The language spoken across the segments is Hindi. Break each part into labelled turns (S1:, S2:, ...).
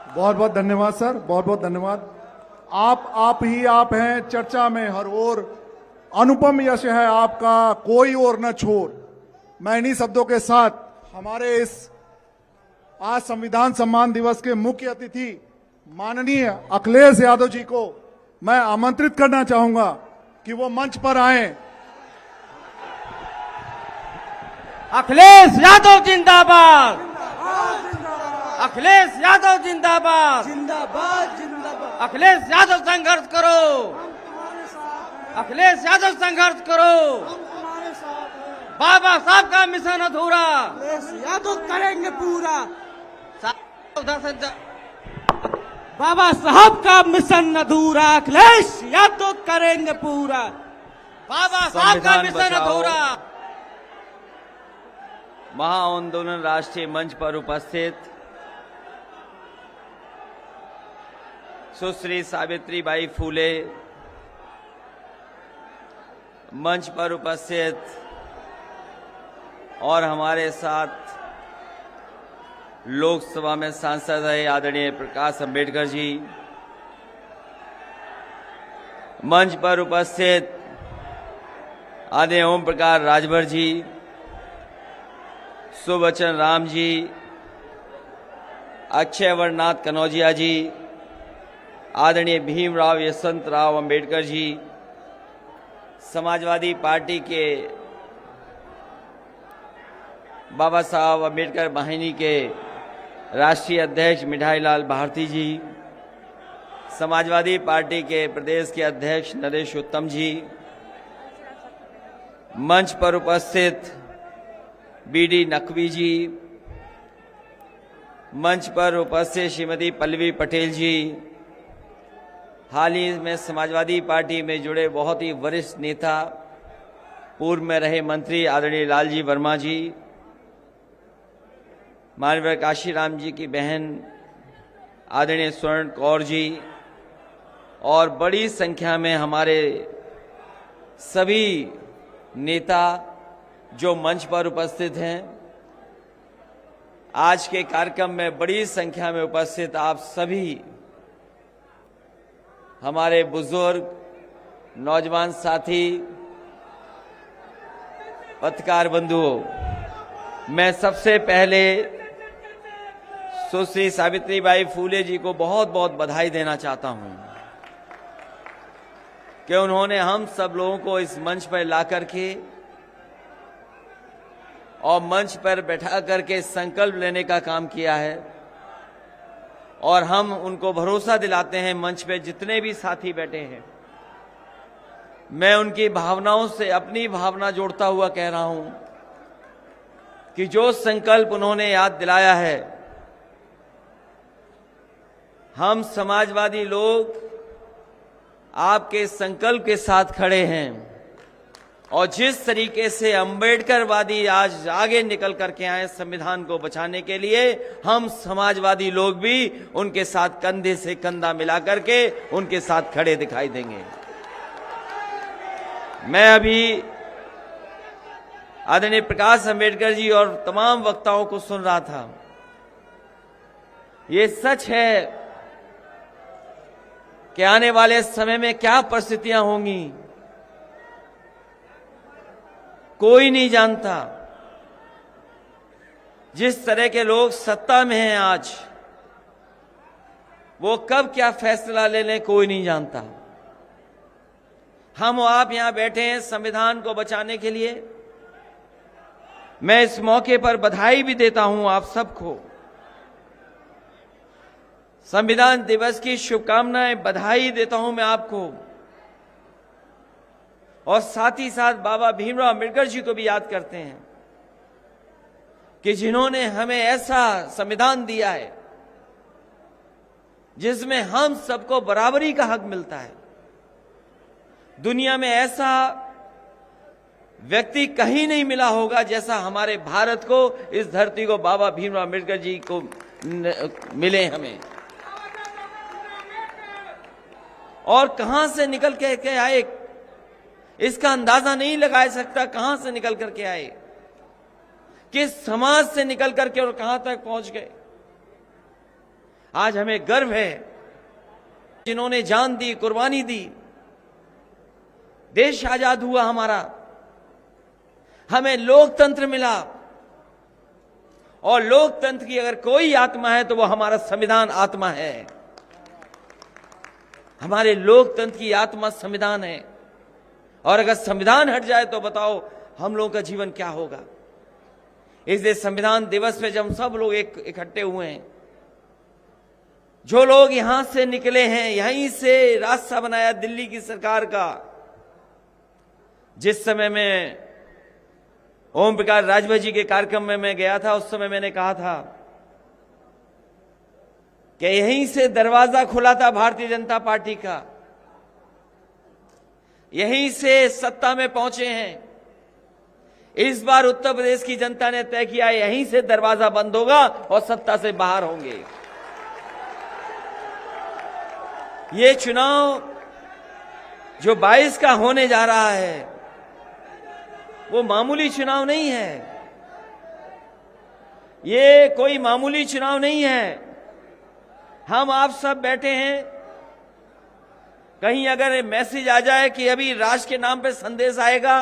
S1: बहुत बहुत धन्यवाद सर, बहुत बहुत धन्यवाद। आप ही आप हैं चर्चा में हर ओर, अनुपम यश है आपका, कोई और न छोर। मैं इन्हीं शब्दों के साथ हमारे इस आज संविधान सम्मान दिवस के मुख्य अतिथि माननीय अखिलेश यादव जी को मैं आमंत्रित करना चाहूंगा कि वो मंच पर आए।
S2: अखिलेश यादव जिंदाबाद, अखिलेश यादव जिंदाबाद,
S3: जिंदाबाद जिंदाबाद।
S2: अखिलेश यादव संघर्ष करो, अखिलेश यादव संघर्ष करो। बाबा साहब का मिशन अधूरा,
S3: अखिलेश यादव करेंगे पूरा।
S2: बाबा साहब का मिशन अधूरा, अखिलेश यादव करेंगे पूरा। बाबा साहब का मिशन अधूरा।
S4: महाआंदोलन राष्ट्रीय मंच पर उपस्थित सुश्री सावित्रीबाई फूले, मंच पर उपस्थित और हमारे साथ लोकसभा में सांसद रहे आदरणीय प्रकाश अंबेडकर जी, मंच पर उपस्थित आदरणीय ओम प्रकाश राजभर जी, सुबचन राम जी, अक्षय वर्णनाथ कनौजिया जी, आदरणीय भीमराव यशवंतराव अंबेडकर जी, समाजवादी पार्टी के बाबा साहब अंबेडकर वाहिनी के राष्ट्रीय अध्यक्ष मिठाईलाल भारती जी, समाजवादी पार्टी के प्रदेश के अध्यक्ष नरेश उत्तम जी, मंच पर उपस्थित बीडी नकवी जी, मंच पर उपस्थित श्रीमती पल्लवी पटेल जी, हाल ही में समाजवादी पार्टी में जुड़े बहुत ही वरिष्ठ नेता, पूर्व में रहे मंत्री आदरणीय लालजी वर्मा जी, माननीय काशीराम जी की बहन आदरणीय स्वर्ण कौर जी, और बड़ी संख्या में हमारे सभी नेता जो मंच पर उपस्थित हैं। आज के कार्यक्रम में बड़ी संख्या में उपस्थित आप सभी हमारे बुजुर्ग, नौजवान साथी, पत्रकार बंधुओं, मैं सबसे पहले सुश्री सावित्रीबाई फूले जी को बहुत बहुत बधाई देना चाहता हूं कि उन्होंने हम सब लोगों को इस मंच पर ला करके और मंच पर बैठा करके संकल्प लेने का काम किया है। और हम उनको भरोसा दिलाते हैं, मंच पे जितने भी साथी बैठे हैं, मैं उनकी भावनाओं से अपनी भावना जोड़ता हुआ कह रहा हूं कि जो संकल्प उन्होंने याद दिलाया है, हम समाजवादी लोग आपके संकल्प के साथ खड़े हैं। और जिस तरीके से अंबेडकरवादी आज आगे निकल करके आए संविधान को बचाने के लिए, हम समाजवादी लोग भी उनके साथ कंधे से कंधा मिला करके उनके साथ खड़े दिखाई देंगे। मैं अभी आदरणीय प्रकाश अंबेडकर जी और तमाम वक्ताओं को सुन रहा था। ये सच है कि आने वाले समय में क्या परिस्थितियां होंगी कोई नहीं जानता। जिस तरह के लोग सत्ता में हैं आज, वो कब क्या फैसला ले लें कोई नहीं जानता। हम आप यहां बैठे हैं संविधान को बचाने के लिए। मैं इस मौके पर बधाई भी देता हूं आप सबको, संविधान दिवस की शुभकामनाएं, बधाई देता हूं मैं आपको। और साथ ही साथ बाबा भीमराव अंबेडकर जी को भी याद करते हैं कि जिन्होंने हमें ऐसा संविधान दिया है जिसमें हम सबको बराबरी का हक मिलता है। दुनिया में ऐसा व्यक्ति कहीं नहीं मिला होगा जैसा हमारे भारत को, इस धरती को बाबा भीमराव अंबेडकर जी को मिले हमें। और कहां से निकल के आए इसका अंदाजा नहीं लगाया सकता, कहां से निकल करके आए, किस समाज से निकल करके और कहां तक पहुंच गए। आज हमें गर्व है, जिन्होंने जान दी, कुर्बानी दी, देश आजाद हुआ हमारा, हमें लोकतंत्र मिला। और लोकतंत्र की अगर कोई आत्मा है तो वो हमारा संविधान आत्मा है। हमारे लोकतंत्र की आत्मा संविधान है, और अगर संविधान हट जाए तो बताओ हम लोगों का जीवन क्या होगा। इसलिए संविधान दिवस पे जब हम सब लोग इकट्ठे हुए हैं, जो लोग यहां से निकले हैं, यहीं से रास्ता बनाया दिल्ली की सरकार का। जिस समय में ओम प्रकाश राजभर जी के कार्यक्रम में मैं गया था, उस समय मैंने कहा था कि यहीं से दरवाजा खुला था भारतीय जनता पार्टी का, यहीं से सत्ता में पहुंचे हैं। इस बार उत्तर प्रदेश की जनता ने तय किया, यहीं से दरवाजा बंद होगा और सत्ता से बाहर होंगे। ये चुनाव जो 22 का होने जा रहा है, वो मामूली चुनाव नहीं है। ये कोई मामूली चुनाव नहीं है। हम आप सब बैठे हैं, कहीं अगर मैसेज आ जाए कि अभी राष्ट्र के नाम पे संदेश आएगा,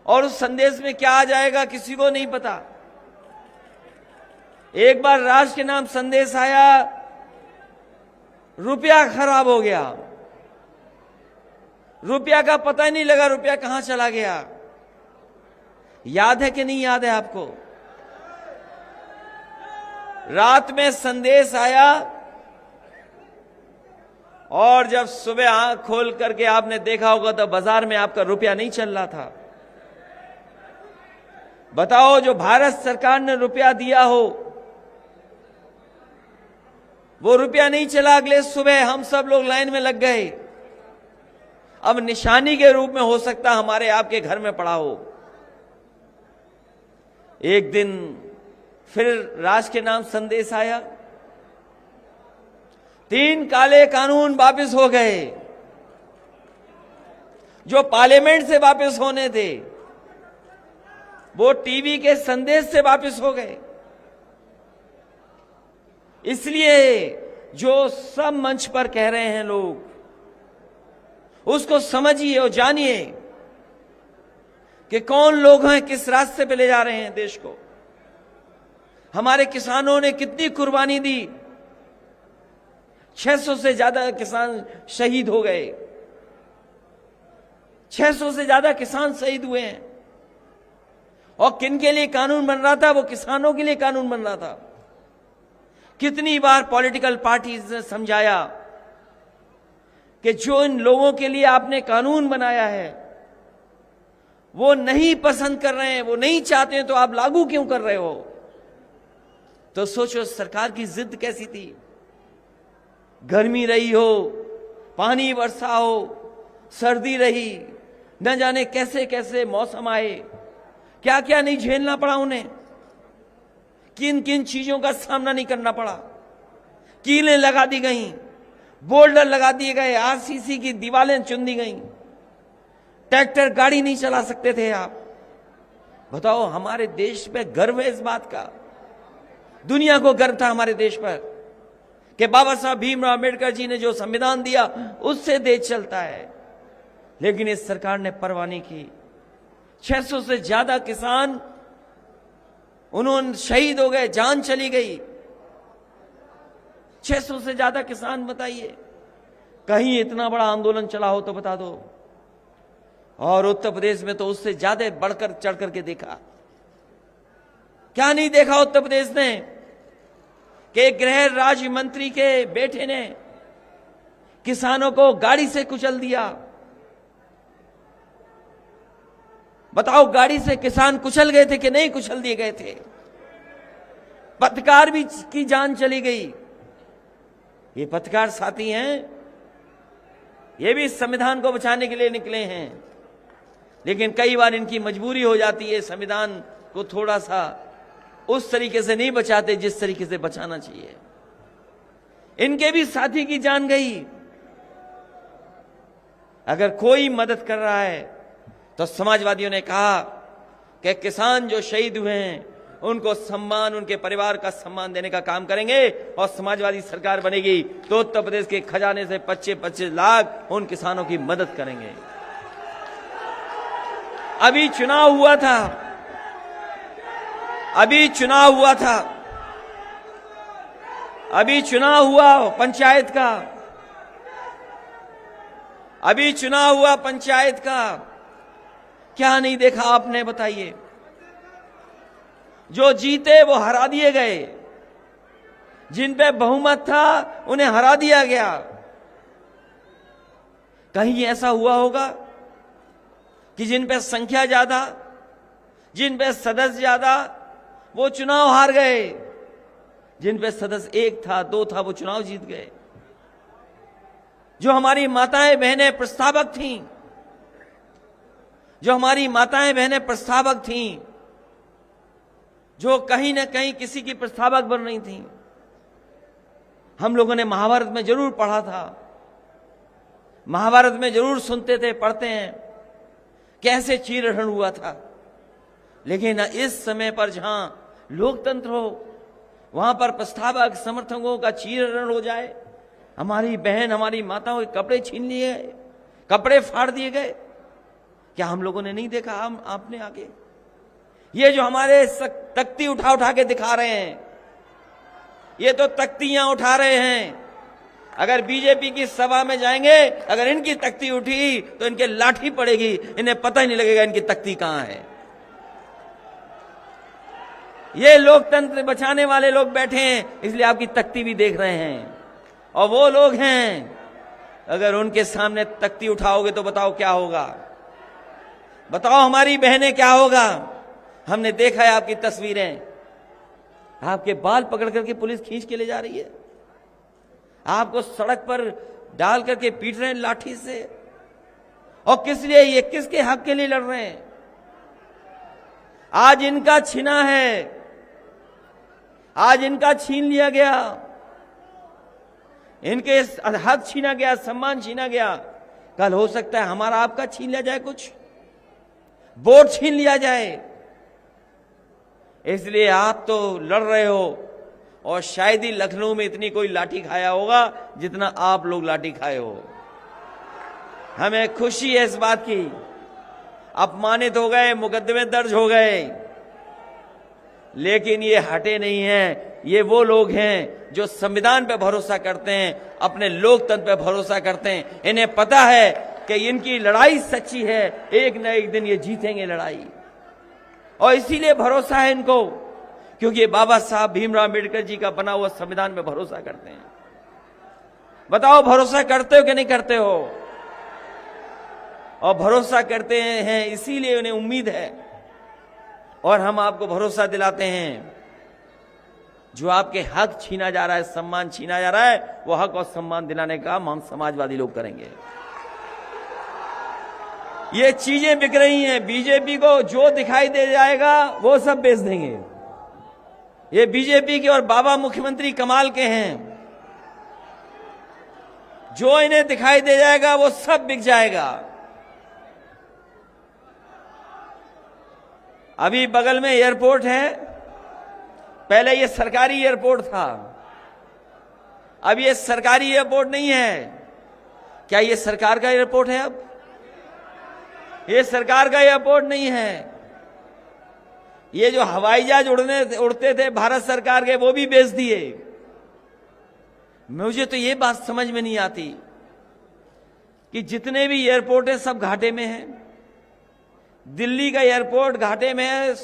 S4: और उस संदेश में क्या आ जाएगा किसी को नहीं पता। एक बार राष्ट्र के नाम संदेश आया, रुपया खराब हो गया, रुपया का पता ही नहीं लगा रुपया कहां चला गया। याद है कि नहीं याद है आपको? रात में संदेश आया, और जब सुबह आंख खोल करके आपने देखा होगा तो बाजार में आपका रुपया नहीं चल रहा था। बताओ, जो भारत सरकार ने रुपया दिया हो वो रुपया नहीं चला। अगले सुबह हम सब लोग लाइन में लग गए। अब निशानी के रूप में हो सकता हमारे आपके घर में पड़ा हो। एक दिन फिर राष्ट्र के नाम संदेश आया, 3 काले कानून वापस हो गए, जो पार्लियामेंट से वापस होने थे वो टीवी के संदेश से वापस हो गए। इसलिए जो सब मंच पर कह रहे हैं लोग, उसको समझिए और जानिए कि कौन लोग हैं, किस रास्ते पे ले जा रहे हैं देश को। हमारे किसानों ने कितनी कुर्बानी दी, 600 से ज्यादा किसान शहीद हो गए, 600 से ज्यादा किसान शहीद हुए हैं। और किन के लिए कानून बन रहा था? वो किसानों के लिए कानून बन रहा था। कितनी बार पॉलिटिकल पार्टीज ने समझाया कि जो इन लोगों के लिए आपने कानून बनाया है वो नहीं पसंद कर रहे हैं, वो नहीं चाहते हैं, तो आप लागू क्यों कर रहे हो? तो सोचो सरकार की जिद कैसी थी। गर्मी रही हो, पानी वर्षा हो, सर्दी रही, न जाने कैसे कैसे मौसम आए, क्या क्या नहीं झेलना पड़ा उन्हें, किन किन चीजों का सामना नहीं करना पड़ा। कीलें लगा दी गईं, बोल्डर लगा दिए गए, आरसीसी की दीवारें चुन दी गईं, ट्रैक्टर गाड़ी नहीं चला सकते थे आप। बताओ, हमारे देश पे गर्व है इस बात का। दुनिया को गर्व था हमारे देश पर कि बाबा साहब भीमराव अम्बेडकर जी ने जो संविधान दिया उससे देश चलता है। लेकिन इस सरकार ने परवाह नहीं की। 600 से ज्यादा किसान उन्होंने शहीद हो गए, जान चली गई। 600 से ज्यादा किसान, बताइए कहीं इतना बड़ा आंदोलन चला हो तो बता दो। और उत्तर प्रदेश में तो उससे ज्यादा बढ़कर चढ़ करके देखा। क्या नहीं देखा उत्तर प्रदेश ने कि गृह राज्य मंत्री के बेटे ने किसानों को गाड़ी से कुचल दिया। बताओ, गाड़ी से किसान कुचल गए थे कि नहीं कुचल दिए गए थे? पत्रकार भी की जान चली गई। ये पत्रकार साथी हैं, ये भी संविधान को बचाने के लिए निकले हैं, लेकिन कई बार इनकी मजबूरी हो जाती है। संविधान को थोड़ा सा उस तरीके से नहीं बचाते जिस तरीके से बचाना चाहिए। इनके भी साथी की जान गई। अगर कोई मदद कर रहा है तो समाजवादियों ने कहा कि किसान जो शहीद हुए हैं उनको सम्मान, उनके परिवार का सम्मान देने का काम करेंगे। और समाजवादी सरकार बनेगी तो उत्तर प्रदेश के खजाने से 25-25 लाख उन किसानों की मदद करेंगे। अभी चुनाव हुआ था, अभी चुनाव हुआ पंचायत का, अभी चुनाव हुआ पंचायत का। क्या नहीं देखा आपने, बताइए। जो जीते वो हरा दिए गए, जिन पे बहुमत था उन्हें हरा दिया गया। कहीं ऐसा हुआ होगा कि जिन पे संख्या ज्यादा, जिन पे सदस्य ज्यादा, वो चुनाव हार गए। जिन पे सदस्य 1 था, 2 था, वो चुनाव जीत गए। जो हमारी माताएं बहनें प्रस्तावक थीं, जो हमारी माताएं बहनें प्रस्तावक थीं, जो कहीं ना कहीं किसी की प्रस्तावक बन रही थीं, हम लोगों ने महाभारत में जरूर पढ़ा था, महाभारत में जरूर सुनते थे, पढ़ते हैं कैसे चीरहरण हुआ था। लेकिन इस समय पर जहां लोकतंत्र हो, वहां पर प्रस्तावक समर्थकों का चीरहरण हो जाए, हमारी बहन, हमारी माताओं के कपड़े छीन लिए गए, कपड़े फाड़ दिए गए। क्या हम लोगों ने नहीं देखा? हम आपने आगे ये जो हमारे तख्ती उठा उठा के दिखा रहे हैं, ये तो तख्तियां उठा रहे हैं। अगर बीजेपी की सभा में जाएंगे, अगर इनकी तख्ती उठी तो इनके लाठी पड़ेगी, इन्हें पता ही नहीं लगेगा इनकी तख्ती कहां है। ये लोकतंत्र बचाने वाले लोग बैठे हैं, इसलिए आपकी तख्ती भी देख रहे हैं। और वो लोग हैं, अगर उनके सामने तख्ती उठाओगे तो बताओ क्या होगा, बताओ हमारी बहनें क्या होगा। हमने देखा है आपकी तस्वीरें, आपके बाल पकड़ करके पुलिस खींच के ले जा रही है, आपको सड़क पर डाल करके पीट रहे हैं लाठी से। और किस लिए? ये किसके हक के लिए लड़ रहे हैं? आज इनका छीना है, आज इनका छीन लिया गया, इनके हक छीना गया, सम्मान छीना गया। कल हो सकता है हमारा आपका छीन लिया जाए, कुछ वोट छीन लिया जाए। इसलिए आप तो लड़ रहे हो, और शायद ही लखनऊ में इतनी कोई लाठी खाया होगा जितना आप लोग लाठी खाए हो। हमें खुशी है इस बात की। अपमानित हो गए, मुकदमे दर्ज हो गए, लेकिन ये हटे नहीं हैं। ये वो लोग हैं जो संविधान पे भरोसा करते हैं, अपने लोकतंत्र पे भरोसा करते हैं। इन्हें पता है कि इनकी लड़ाई सच्ची है, एक न एक दिन ये जीतेंगे लड़ाई। और इसीलिए भरोसा है इनको, क्योंकि बाबा साहब भीमराव अम्बेडकर जी का बना हुआ संविधान पे भरोसा करते हैं। बताओ भरोसा करते हो कि नहीं करते हो? और भरोसा करते हैं इसीलिए उन्हें उम्मीद है। और हम आपको भरोसा दिलाते हैं, जो आपके हक छीना जा रहा है, सम्मान छीना जा रहा है, वो हक और सम्मान दिलाने का काम हम समाजवादी लोग करेंगे। ये चीजें बिक रही हैं, बीजेपी को जो दिखाई दे जाएगा वो सब बेच देंगे। ये बीजेपी के और बाबा मुख्यमंत्री कमाल के हैं, जो इन्हें दिखाई दे जाएगा वो सब बिक जाएगा। अभी बगल में एयरपोर्ट है, पहले ये सरकारी एयरपोर्ट था, अब ये सरकारी एयरपोर्ट नहीं है। क्या ये सरकार का एयरपोर्ट है? अब ये सरकार का एयरपोर्ट नहीं है। ये जो हवाई जहाज उड़ते थे भारत सरकार के, वो भी बेच दिए। मुझे तो ये बात समझ में नहीं आती कि जितने भी एयरपोर्ट है सब घाटे में हैं। दिल्ली का एयरपोर्ट घाटे में है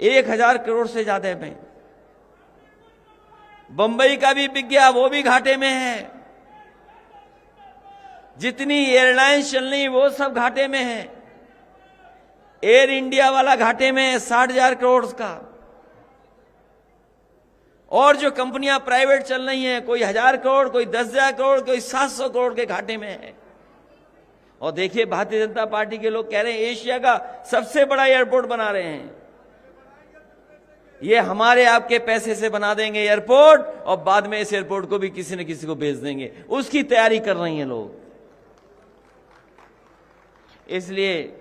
S4: 1000 करोड़ से ज्यादा में। बंबई का भी बिक गया, वो भी घाटे में है। जितनी एयरलाइंस चल रही वो सब घाटे में है। एयर इंडिया वाला घाटे में है 60,000 करोड़ का। और जो कंपनियां प्राइवेट चल रही हैं, कोई 1000 करोड़, कोई 10,000 करोड़, कोई 700 करोड़ के घाटे में है। और देखिए भारतीय जनता पार्टी के लोग कह रहे हैं एशिया का सबसे बड़ा एयरपोर्ट बना रहे हैं। ये हमारे आपके पैसे से बना देंगे एयरपोर्ट, और बाद में इस एयरपोर्ट को भी किसी न किसी को बेच देंगे। उसकी तैयारी कर रही हैं लोग। इसलिए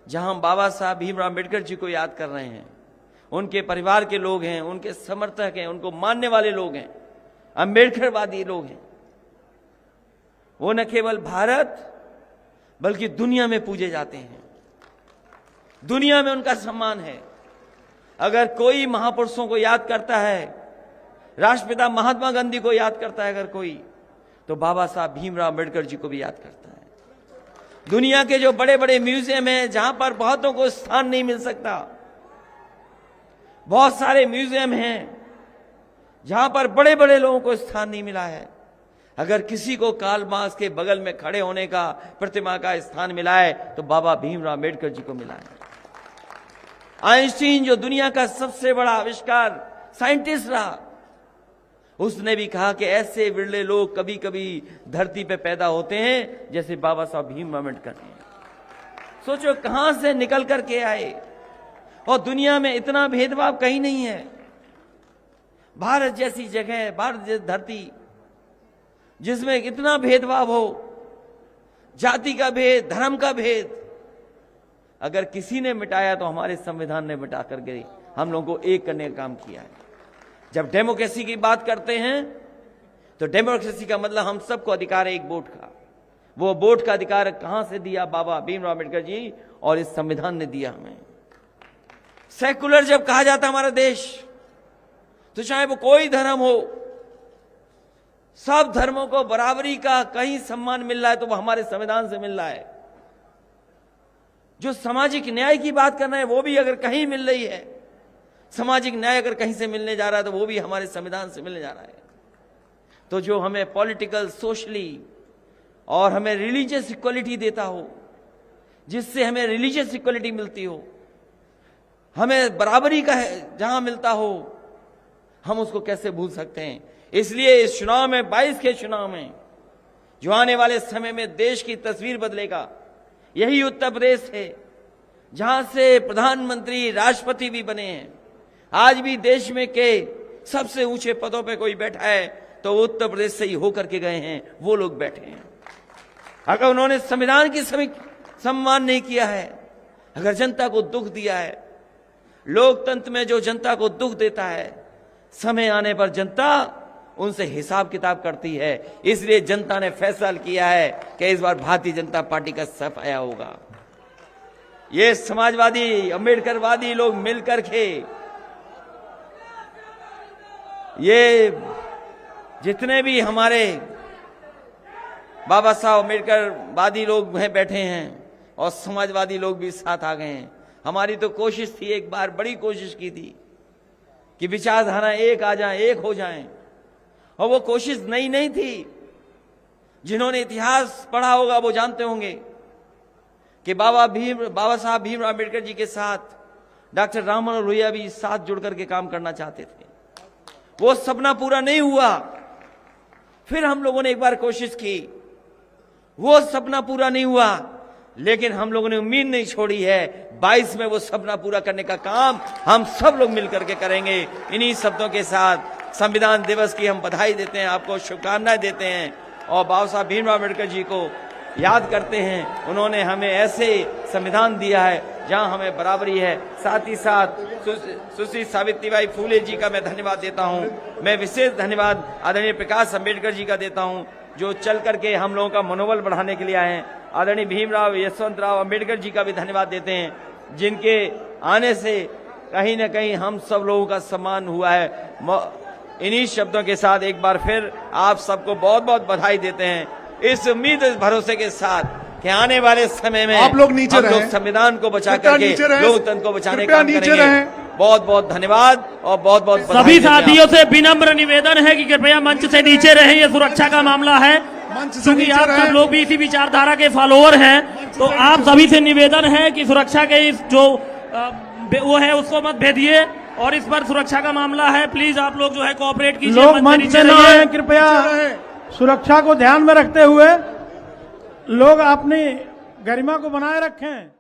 S4: जहां हम बाबा साहब भीमराव अम्बेडकर जी को याद कर रहे हैं, उनके परिवार के लोग हैं, उनके समर्थक हैं, उनको मानने वाले लोग हैं, अंबेडकरवादी लोग हैं। वो न केवल भारत बल्कि दुनिया में पूजे जाते हैं, दुनिया में उनका सम्मान है। अगर कोई महापुरुषों को याद करता है, राष्ट्रपिता महात्मा गांधी को याद करता है अगर कोई, तो बाबा साहब भीमराव अंबेडकर जी को भी याद करता है। दुनिया के जो बड़े बड़े म्यूजियम हैं जहां पर बहुतों को स्थान नहीं मिल सकता, बहुत सारे म्यूजियम हैं जहां पर बड़े बड़े लोगों को स्थान नहीं मिला है, अगर किसी को कार्ल मार्क्स के बगल में खड़े होने का, प्रतिमा का स्थान मिला है तो बाबा भीमराव अंबेडकर जी को मिला है। आइंस्टीन जो दुनिया का सबसे बड़ा आविष्कार साइंटिस्ट रहा, उसने भी कहा कि ऐसे विरले लोग कभी कभी धरती पे पैदा होते हैं जैसे बाबा साहब भीमराव अम्बेडकर हैं। सोचो कहां से निकल करके आए, और दुनिया में इतना भेदभाव कहीं नहीं है। भारत जैसी जगह, भारत जैसी धरती जिसमें इतना भेदभाव हो, जाति का भेद, धर्म का भेद, अगर किसी ने मिटाया तो हमारे संविधान ने मिटा करके हम लोगों को एक करने का काम किया है। जब डेमोक्रेसी की बात करते हैं तो डेमोक्रेसी का मतलब हम सबको अधिकार है एक वोट का। वो वोट का अधिकार कहां से दिया? बाबा भीमराव अम्बेडकर जी और इस संविधान ने दिया हमें। सेकुलर जब कहा जाता है हमारा देश, तो चाहे वो कोई धर्म हो, सब धर्मों को बराबरी का कहीं सम्मान मिल रहा है तो वो हमारे संविधान से मिल रहा है। जो सामाजिक न्याय की बात कर रहे हैं वो भी अगर कहीं मिल रही है, सामाजिक न्याय अगर कहीं से मिलने जा रहा है तो वो भी हमारे संविधान से मिलने जा रहा है। तो जो हमें पॉलिटिकल, सोशली और हमें रिलीजियस इक्वलिटी देता हो, जिससे हमें रिलीजियस इक्वलिटी मिलती हो, हमें बराबरी का जहां मिलता हो, हम उसको कैसे भूल सकते हैं। इसलिए इस चुनाव में, 22 के चुनाव में, जो आने वाले समय में देश की तस्वीर बदलेगा, यही उत्तर प्रदेश है जहां से प्रधानमंत्री, राष्ट्रपति भी बने हैं। आज भी देश में के सबसे ऊंचे पदों पे कोई बैठा है तो वो उत्तर प्रदेश से ही होकर के गए हैं, वो लोग बैठे हैं। अगर उन्होंने संविधान की सम्मान नहीं किया है, अगर जनता को दुख दिया है, लोकतंत्र में जो जनता को दुख देता है, समय आने पर जनता उनसे हिसाब किताब करती है। इसलिए जनता ने फैसला किया है कि इस बार भारतीय जनता पार्टी का सफाया होगा। ये समाजवादी, अंबेडकरवादी लोग मिलकर के, ये जितने भी हमारे बाबा साहब अंबेडकरवादी लोग हैं बैठे हैं, और समाजवादी लोग भी साथ आ गए हैं। हमारी तो कोशिश थी, एक बार बड़ी कोशिश की थी कि विचारधारा एक आ जाए, एक हो जाए, और वो कोशिश नई नहीं थी। जिन्होंने इतिहास पढ़ा होगा वो जानते होंगे कि बाबा साहब भीमराव अम्बेडकर जी के साथ डॉक्टर राम मनोहर लोहिया भी साथ जुड़ करके काम करना चाहते थे। वो सपना पूरा नहीं हुआ। फिर हम लोगों ने एक बार कोशिश की, वो सपना पूरा नहीं हुआ, लेकिन हम लोगों ने उम्मीद नहीं छोड़ी है। 22 में वो सपना पूरा करने का काम हम सब लोग मिलकर के करेंगे। इन्हीं शब्दों के साथ संविधान दिवस की हम बधाई देते हैं, आपको शुभकामनाएं देते हैं, और बाबा साहब भीमराव अम्बेडकर जी को याद करते हैं। उन्होंने हमें ऐसे संविधान दिया है जहां हमें बराबरी है। साथ ही साथ सुश्री सावित्रीबाई फूले जी का मैं धन्यवाद देता हूं। मैं विशेष धन्यवाद आदरणीय प्रकाश अंबेडकर जी का देता हूं, जो चल करके हम लोगों का मनोबल बढ़ाने के लिए आए हैं। आदरणीय भीमराव यशवंतराव अंबेडकर जी का भी धन्यवाद देते हैं, जिनके आने से कहीं न कहीं हम सब लोगों का सम्मान हुआ है। इन्हीं शब्दों के साथ एक बार फिर आप सबको बहुत बहुत बधाई देते हैं, इस उम्मीद, इस भरोसे के साथ कि आने वाले समय में
S1: आप लोग नीचे
S4: हम
S1: रहें,
S4: लोग संविधान को बचा करके लोकतंत्र को बचाने का काम
S1: नीचे
S4: करेंगे।
S1: रहें।
S4: बहुत बहुत धन्यवाद और बहुत बहुत
S5: सभी साथियों से विनम्र निवेदन है कि कृपया मंच से नीचे रहें, ये सुरक्षा का मामला है।
S1: मंच से
S5: क्योंकि
S1: नीचे
S5: आप सब
S1: रहें।
S5: लोग भी इसी विचारधारा के फॉलोअर हैं, तो आप सभी से निवेदन है कि सुरक्षा के इस जो वो है उसको मत भेदिए, और इस पर सुरक्षा का मामला है। प्लीज आप लोग जो है कोऑपरेट कीजिए,
S3: लोग मंच से न
S5: रहिए।
S3: आए, कृपया सुरक्षा को ध्यान में रखते हुए लोग अपनी गरिमा को बनाए रखें।